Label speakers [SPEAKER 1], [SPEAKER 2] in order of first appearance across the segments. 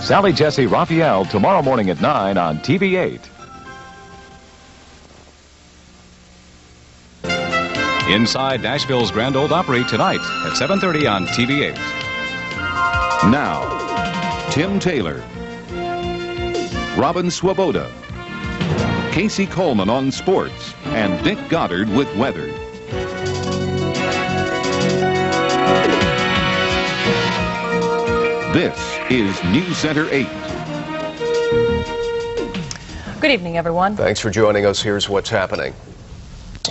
[SPEAKER 1] Sally Jesse Raphael tomorrow morning at 9 on TV8. Inside Nashville's Grand Ole Opry tonight at 7:30 on TV8.
[SPEAKER 2] Now, Tim Taylor, Robin Swoboda, Casey Coleman on sports, and Dick Goddard with weather. This is News Center 8.
[SPEAKER 3] Good evening, everyone.
[SPEAKER 4] Thanks for joining us. Here's what's happening.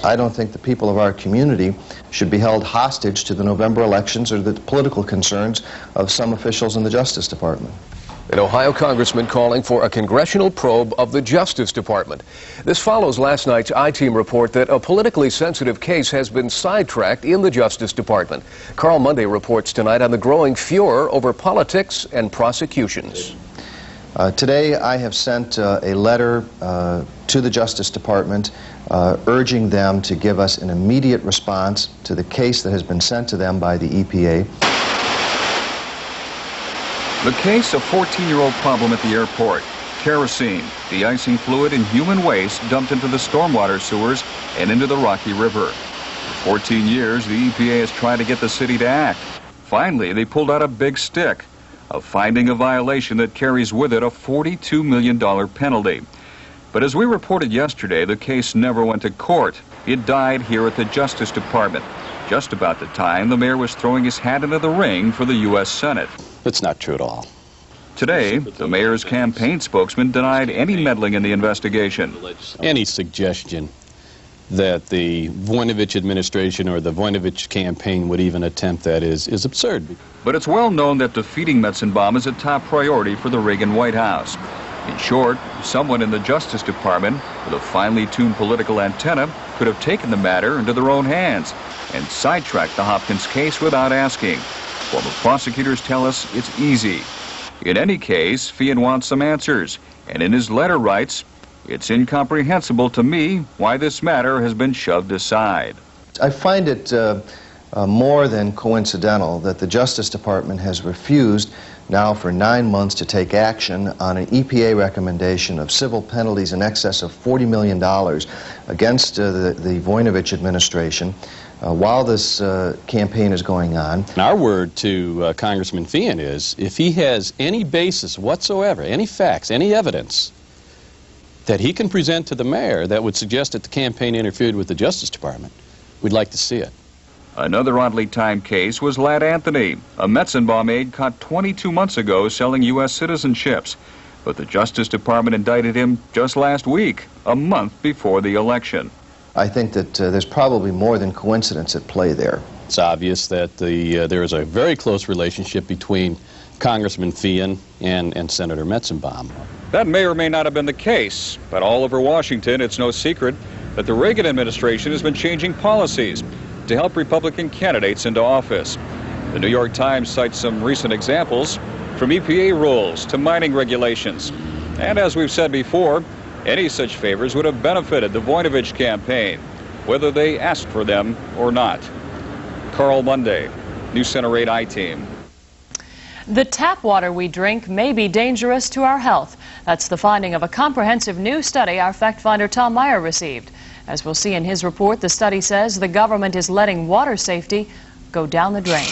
[SPEAKER 5] I don't think the people of our community should be held hostage to the November elections or the political concerns of some officials in the Justice Department.
[SPEAKER 4] An Ohio congressman calling for a congressional probe of the Justice Department. This follows last night's I-Team report that a politically sensitive case has been sidetracked in the Justice Department. Carl Monday reports tonight on the growing furor over politics and prosecutions.
[SPEAKER 5] Today I have sent a letter to the Justice Department urging them to give us an immediate response to the case that has been sent to them by the EPA.
[SPEAKER 6] The case, a 14-year-old problem at the airport. Kerosene, de-icing fluid, and human waste dumped into the stormwater sewers and into the Rocky River. For 14 years, the EPA has tried to get the city to act. Finally, they pulled out a big stick, a finding a violation that carries with it a $42 million penalty. But as we reported yesterday, the case never went to court. It died here at the Justice Department, just about the time the mayor was throwing his hat into the ring for the U.S. Senate.
[SPEAKER 7] It's not true at all.
[SPEAKER 6] Today, the mayor's campaign spokesman denied any meddling in the investigation.
[SPEAKER 7] Any suggestion that the Voinovich administration or the Voinovich campaign would even attempt that is absurd.
[SPEAKER 6] But it's well known that defeating Metzenbaum is a top priority for the Reagan White House. In short, someone in the Justice Department with a finely tuned political antenna could have taken the matter into their own hands and sidetracked the Hopkins case without asking. Former prosecutors tell us it's easy. In any case, Fian wants some answers, and in his letter writes, "It's incomprehensible to me why this matter has been shoved aside."
[SPEAKER 5] I find it more than coincidental that the Justice Department has refused now for 9 months to take action on an EPA recommendation of civil penalties in excess of $40 million against the Voinovich administration while this campaign is going on.
[SPEAKER 7] Our word to Congressman Fian is, if he has any basis whatsoever, any facts, any evidence that he can present to the mayor that would suggest that the campaign interfered with the Justice Department, we'd like to see it.
[SPEAKER 6] Another oddly timed case was Lad Anthony, a Metzenbaum aide caught 22 months ago selling U.S. citizenships. But the Justice Department indicted him just last week, a month before the election.
[SPEAKER 5] I think that there's probably more than coincidence at play there.
[SPEAKER 7] It's obvious that there is a very close relationship between Congressman Fian and Senator Metzenbaum.
[SPEAKER 6] That may or may not have been the case, but all over Washington, it's no secret that the Reagan administration has been changing policies to help Republican candidates into office. The New York Times cites some recent examples, from EPA rules to mining regulations. And as we've said before, any such favors would have benefited the Voinovich campaign, whether they asked for them or not. Carl Monday, News Center 8 I-Team.
[SPEAKER 3] The tap water we drink may be dangerous to our health. That's the finding of a comprehensive new study our fact finder Tom Meyer received. As we'll see in his report, the study says the government is letting water safety go down the drain.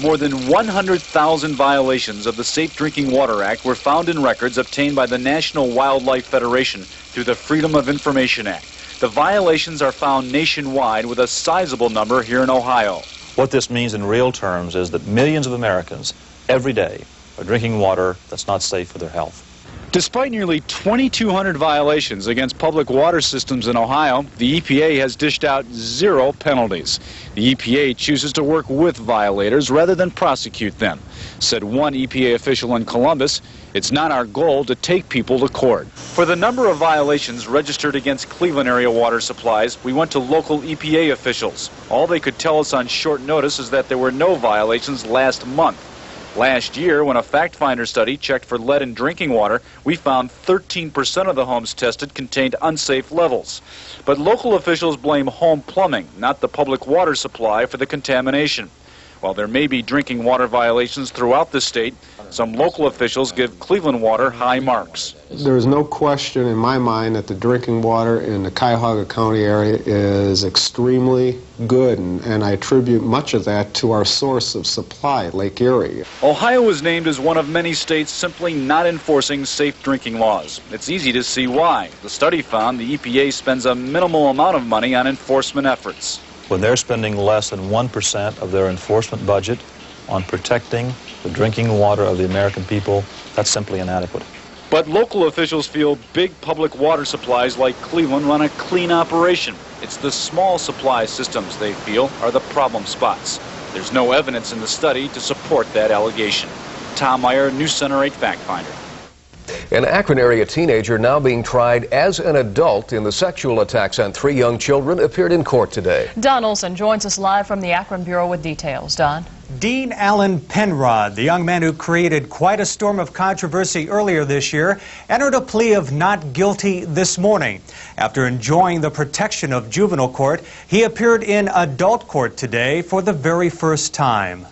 [SPEAKER 8] More than 100,000 violations of the Safe Drinking Water Act were found in records obtained by the National Wildlife Federation through the Freedom of Information Act. The violations are found nationwide, with a sizable number here in Ohio.
[SPEAKER 9] What this means in real terms is that millions of Americans every day are drinking water that's not safe for their health.
[SPEAKER 8] Despite nearly 2,200 violations against public water systems in Ohio, the EPA has dished out 0 penalties. The EPA chooses to work with violators rather than prosecute them. Said one EPA official in Columbus, "It's not our goal to take people to court." For the number of violations registered against Cleveland area water supplies, we went to local EPA officials. All they could tell us on short notice is that there were no violations last month. Last year, when a fact finder study checked for lead in drinking water, we found 13% of the homes tested contained unsafe levels. But local officials blame home plumbing, not the public water supply, for the contamination. While there may be drinking water violations throughout the state, some local officials give Cleveland Water high marks.
[SPEAKER 10] There is no question in my mind that the drinking water in the Cuyahoga County area is extremely good, and I attribute much of that to our source of supply, Lake Erie.
[SPEAKER 8] Ohio was named as one of many states simply not enforcing safe drinking laws. It's easy to see why. The study found the EPA spends a minimal amount of money on enforcement efforts.
[SPEAKER 9] When they're spending less than 1% of their enforcement budget on protecting the drinking water of the American people, that's simply inadequate.
[SPEAKER 8] But local officials feel big public water supplies like Cleveland run a clean operation. It's the small supply systems they feel are the problem spots. There's no evidence in the study to support that allegation. Tom Meyer, Newscenter 8 Fact Finder.
[SPEAKER 4] An Akron area teenager now being tried as an adult in the sexual attacks on 3 young children appeared in court today.
[SPEAKER 3] Don Olson joins us live from the Akron Bureau with details. Don?
[SPEAKER 11] Dean Allen Penrod, the young man who created quite a storm of controversy earlier this year, entered a plea of not guilty this morning. After enjoying the protection of juvenile court, he appeared in adult court today for the very first time.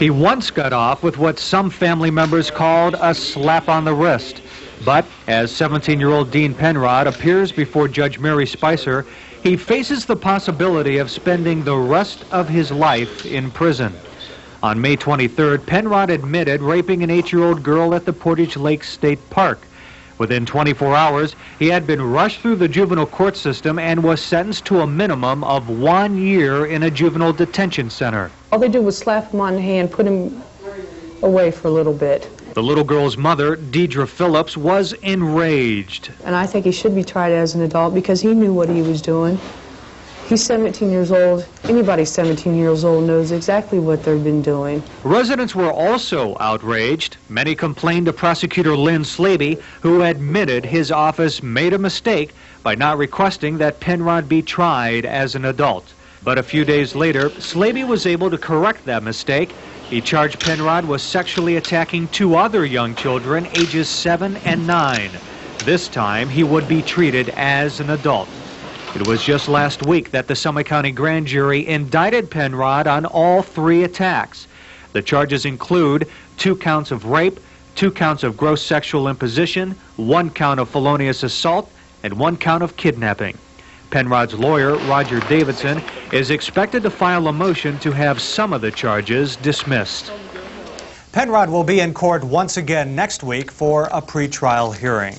[SPEAKER 12] He once got off with what some family members called a slap on the wrist. But as 17-year-old Dean Penrod appears before Judge Mary Spicer, he faces the possibility of spending the rest of his life in prison. On May 23rd, Penrod admitted raping an 8-year-old girl at the Portage Lake State Park. Within 24 hours, he had been rushed through the juvenile court system and was sentenced to a minimum of 1 year in a juvenile detention center.
[SPEAKER 13] All they did was slap him on the hand, put him away for a little bit.
[SPEAKER 12] The little girl's mother, Deidre Phillips, was enraged.
[SPEAKER 13] And I think he should be tried as an adult because he knew what he was doing. He's 17 years old. Anybody 17 years old knows exactly what they've been doing.
[SPEAKER 12] Residents were also outraged. Many complained to Prosecutor Lynn Slaby, who admitted his office made a mistake by not requesting that Penrod be tried as an adult. But a few days later, Slaby was able to correct that mistake. He charged Penrod with sexually attacking 2 other young children, ages 7 and 9. This time, he would be treated as an adult. It was just last week that the Summit County Grand Jury indicted Penrod on all 3 attacks. The charges include 2 counts of rape, 2 counts of gross sexual imposition, 1 count of felonious assault, and 1 count of kidnapping. Penrod's lawyer, Roger Davidson, is expected to file a motion to have some of the charges dismissed.
[SPEAKER 11] Penrod will be in court once again next week for a pretrial hearing.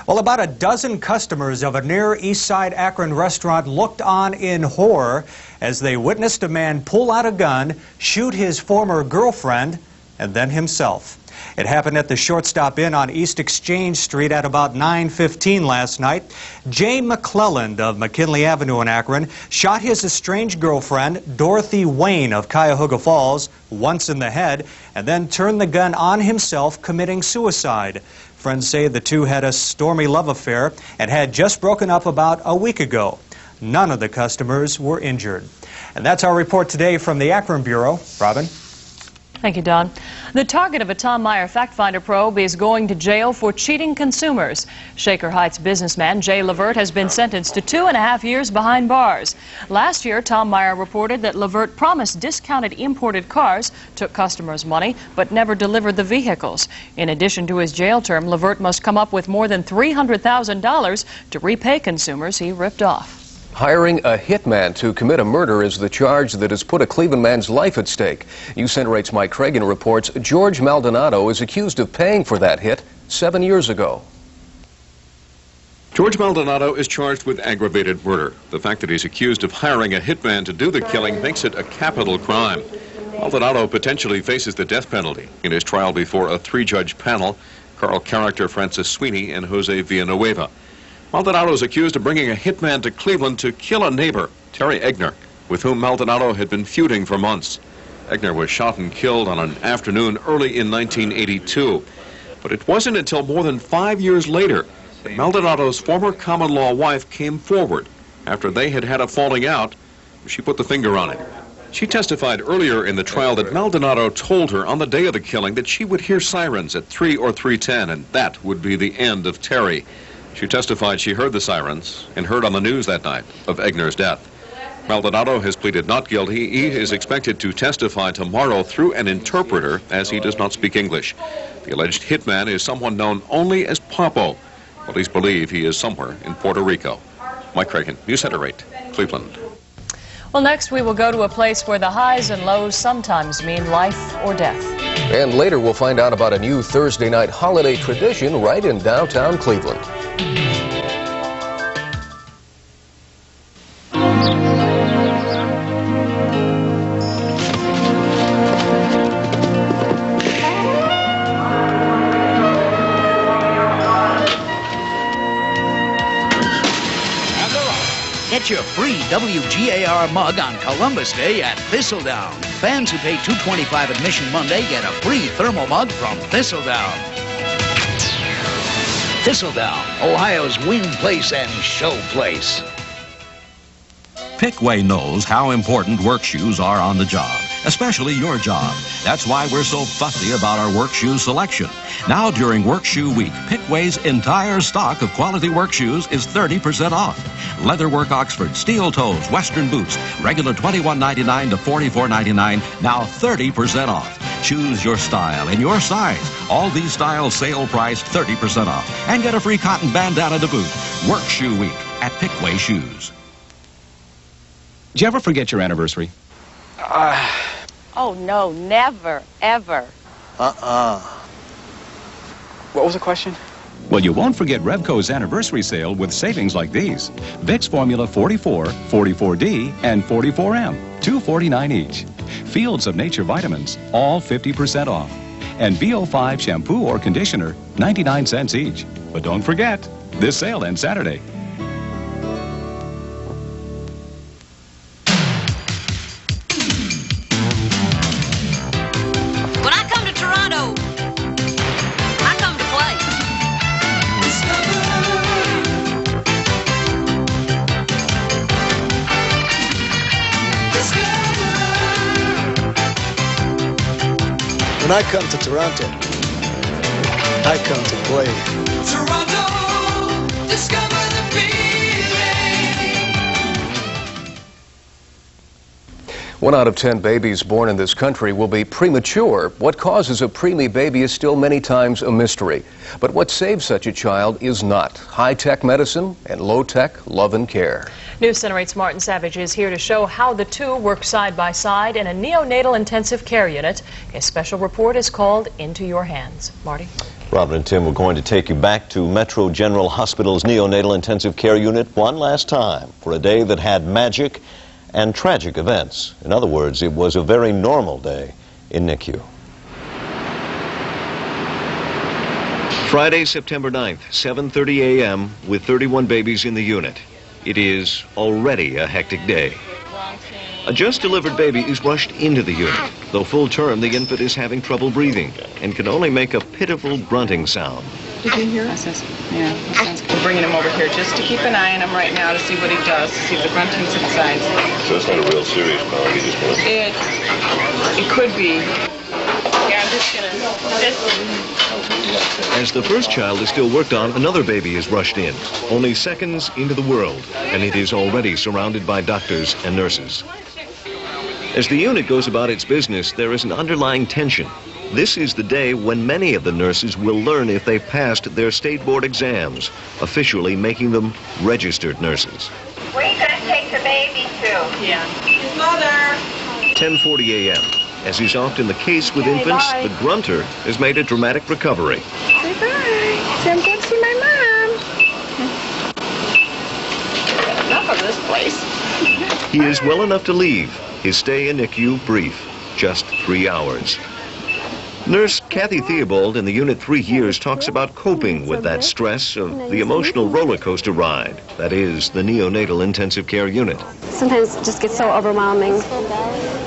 [SPEAKER 11] Well, about a dozen customers of a near East Side Akron restaurant looked on in horror as they witnessed a man pull out a gun, shoot his former girlfriend, and then himself. It happened at the Shortstop Inn on East Exchange Street at about 9:15 last night. Jay McClelland of McKinley Avenue in Akron shot his estranged girlfriend, Dorothy Wayne of Cuyahoga Falls, once in the head, and then turned the gun on himself, committing suicide. Friends say the two had a stormy love affair and had just broken up about a week ago. None of the customers were injured. And that's our report today from the Akron Bureau. Robin?
[SPEAKER 3] Thank you, Don. The target of a Tom Meyer Fact Finder probe is going to jail for cheating consumers. Shaker Heights businessman Jay Levert has been sentenced to 2.5 years behind bars. Last year, Tom Meyer reported that Levert promised discounted imported cars, took customers' money, but never delivered the vehicles. In addition to his jail term, Levert must come up with more than $300,000 to repay consumers he ripped off.
[SPEAKER 4] Hiring a hitman to commit a murder is the charge that has put a Cleveland man's life at stake. Newscenter 8's Mike Cragen reports George Maldonado is accused of paying for that hit 7 years ago.
[SPEAKER 14] George Maldonado is charged with aggravated murder. The fact that he's accused of hiring a hitman to do the killing makes it a capital crime. Maldonado potentially faces the death penalty in his trial before a 3-judge panel, Carl Character, Francis Sweeney, and Jose Villanueva. Maldonado is accused of bringing a hitman to Cleveland to kill a neighbor, Terry Egner, with whom Maldonado had been feuding for months. Egner was shot and killed on an afternoon early in 1982. But it wasn't until more than 5 years later that Maldonado's former common-law wife came forward. After they had had a falling out, she put the finger on it. She testified earlier in the trial that Maldonado told her on the day of the killing that she would hear sirens at 3 or 3:10, and that would be the end of Terry. She testified she heard the sirens and heard on the news that night of Egner's death. Maldonado has pleaded not guilty. He is expected to testify tomorrow through an interpreter as he does not speak English. The alleged hitman is someone known only as Papo. Police believe he is somewhere in Puerto Rico. Mike Cragen, Newscenter 8, Cleveland.
[SPEAKER 3] Well, next we will go to a place where the highs and lows sometimes mean life or death.
[SPEAKER 4] And later we'll find out about a new Thursday night holiday tradition right in downtown Cleveland.
[SPEAKER 15] Get your free WGAR mug on Columbus Day at Thistledown. Fans who pay $2.25 admission Monday get a free thermal mug from Thistledown. Thistledown, Ohio's win place and show place.
[SPEAKER 16] Pickway knows how important work shoes are on the job, especially your job. That's why we're so fussy about our work shoe selection. Now during Work Shoe Week, Pickway's entire stock of quality work shoes is 30% off. Leatherwork Oxford, steel toes, western boots, regular $21.99 to $44.99, now 30% off. Choose your style and your size. All these styles sale priced 30% off. And get a free cotton bandana to boot. Work Shoe Week at Pickway Shoes.
[SPEAKER 1] Did you ever forget your anniversary?
[SPEAKER 17] Oh, no, never, ever.
[SPEAKER 18] What was the question?
[SPEAKER 1] Well, you won't forget Revco's anniversary sale with savings like these. Vicks Formula 44, 44D, and 44M, $2.49 each. Fields of Nature vitamins, all 50% off. And VO5 shampoo or conditioner, 99 cents each. But don't forget, this sale ends Saturday.
[SPEAKER 17] When I come to Toronto, I come to play.
[SPEAKER 19] When I come to Toronto, I come to play.
[SPEAKER 20] Toronto, discover the feeling.
[SPEAKER 4] 1 out of 10 babies born in this country will be premature. What causes a preemie baby is still many times a mystery. But what saves such a child is not. High-tech medicine and low-tech love and care.
[SPEAKER 3] Newscenter 8's Martin Savage is here to show how the two work side by side in a neonatal intensive care unit. His special report is called Into Your Hands. Marty?
[SPEAKER 21] Robert and Tim, we're going to take you back to Metro General Hospital's neonatal intensive care unit one last time for a day that had magic and tragic events. In other words, it was a very normal day in NICU. Friday, September 9th, 7:30 a.m. with 31 babies in the unit. It is already a hectic day. A just-delivered baby is rushed into the unit. Though full term, the infant is having trouble breathing and can only make a pitiful grunting sound.
[SPEAKER 22] Did you hear us? Yeah, that sounds good. We're bringing him over here just to keep an eye on him right now to see what he does, to see if the grunting subsides.
[SPEAKER 14] So it's not a real serious problem. He just wants
[SPEAKER 22] It could be. Yeah, I'm just gonna.
[SPEAKER 21] As the first child is still worked on, another baby is rushed in, only seconds into the world, and it is already surrounded by doctors and nurses. As the unit goes about its business, there is an underlying tension. This is the day when many of the nurses will learn if they passed their state board exams, officially making them registered nurses.
[SPEAKER 17] Where are you going to take the baby to?
[SPEAKER 22] Yeah. His mother.
[SPEAKER 21] 10:40 a.m. As is often the case with infants, the grunter has made a dramatic recovery.
[SPEAKER 22] Say bye. Say I'm going to see my mom. Enough of this place.
[SPEAKER 21] He is well enough to leave. His stay in NICU brief, just 3 hours. Nurse Kathy Theobald in the unit 3 years talks about coping with that stress of the emotional roller coaster ride that is the neonatal intensive care unit.
[SPEAKER 23] Sometimes it just gets so overwhelming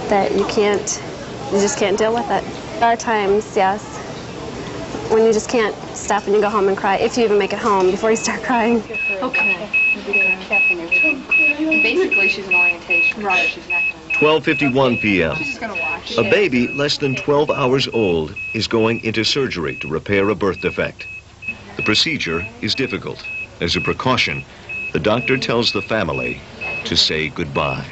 [SPEAKER 23] that you just can't deal with it. There are times, yes, when you just can't stop and you go home and cry, if you even make it home before you start crying.
[SPEAKER 22] Okay. Basically, she's an orientation. Right. She's not going to
[SPEAKER 21] 12:51 p.m.
[SPEAKER 22] She's going to watch.
[SPEAKER 21] A baby less than 12 hours old is going into surgery to repair a birth defect. The procedure is difficult. As a precaution, the doctor tells the family to say goodbye.